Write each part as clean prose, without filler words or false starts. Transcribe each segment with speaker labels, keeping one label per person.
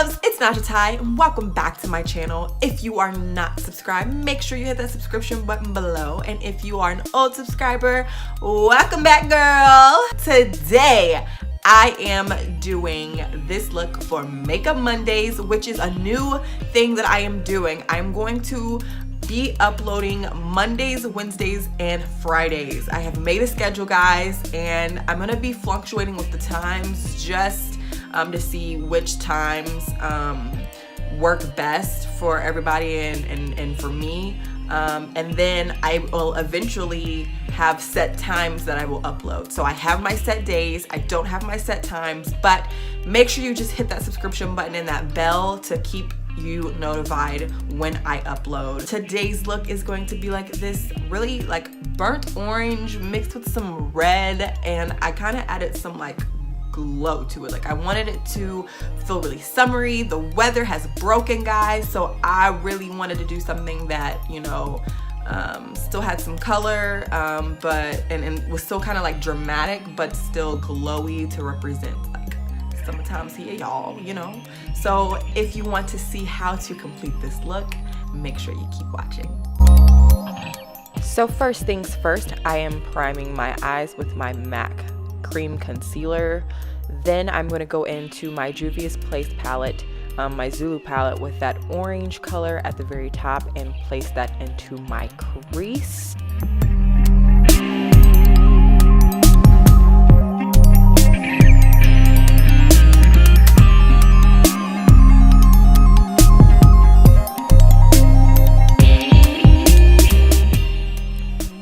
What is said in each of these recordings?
Speaker 1: loves, it's Najah Tai and welcome back to my channel. If you are not subscribed, make sure you hit that subscription button below. And if you are an old subscriber, welcome back, girl. Today, I am doing this look for Makeup Mondays, which is a new thing that I am doing. I'm going to be uploading Mondays, Wednesdays, and Fridays. I have made a schedule, guys, and I'm gonna be fluctuating with the times just to see which times work best for everybody and for me. And then I will eventually have set times that I will upload. So I have my set days, I don't have my set times, but make sure you just hit that subscription button and that bell to keep you notified when I upload. Today's look is going to be like this really like burnt orange mixed with some red, and I kind of added some like glow to it. Like I wanted it to feel really summery. The weather has broken, guys, so I really wanted to do something that, you know, still had some color, but and was still kind of like dramatic but still glowy to represent like summertime's here, y'all, you know. So if you want to see how to complete this look, make sure you keep watching. So first things first, I am priming my eyes with my MAC cream concealer. Then I'm going to go into my Juvia's Place palette, my Zulu palette, with that orange color at the very top and place that into my crease.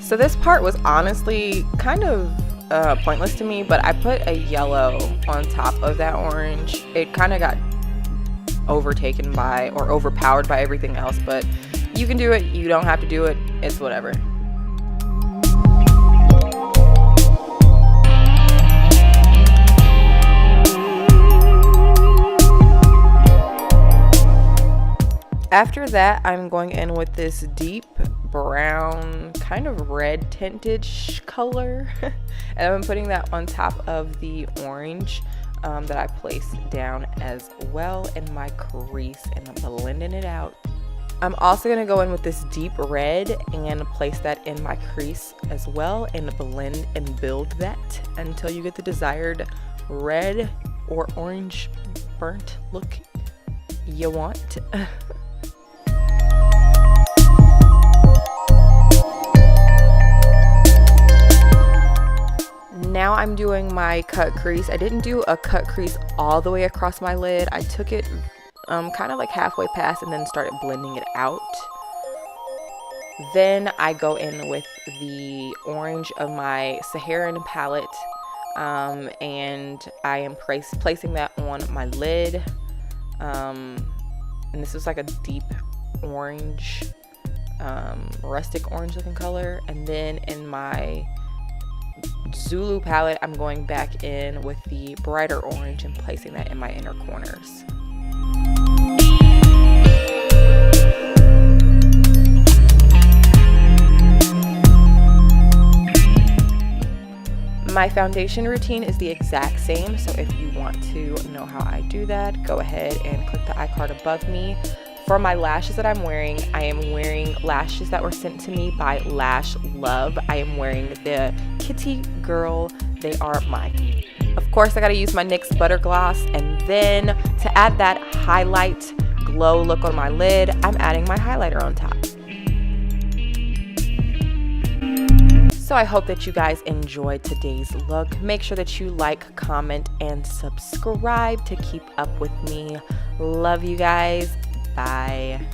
Speaker 1: So this part was honestly kind of pointless to me, but I put a yellow on top of that orange. It kind of got overtaken by or overpowered by everything else, but you can do it, you don't have to do it, it's whatever. After that, I'm going in with this deep brown, kind of red tinted color, and I'm putting that on top of the orange that I placed down as well in my crease, and I'm blending it out. I'm also going to go in with this deep red and place that in my crease as well and blend and build that until you get the desired red or orange burnt look you want. Now I'm doing my cut crease. I didn't do a cut crease all the way across my lid. I took it kind of like halfway past and then started blending it out. Then I go in with the orange of my Saharan palette, and I am placing that on my lid. And this is like a deep orange, rustic orange looking color. And then in my Zulu palette, I'm going back in with the brighter orange and placing that in my inner corners. My foundation routine is the exact same, so if you want to know how I do that, go ahead and click the iCard above me. For my lashes that I'm wearing, I am wearing lashes that were sent to me by Lash Love. I am wearing the Kitty Girl. They are mine. Of course, I gotta use my NYX Butter Gloss, and then to add that highlight glow look on my lid, I'm adding my highlighter on top. So I hope that you guys enjoyed today's look. Make sure that you like, comment, and subscribe to keep up with me. Love you guys. Bye.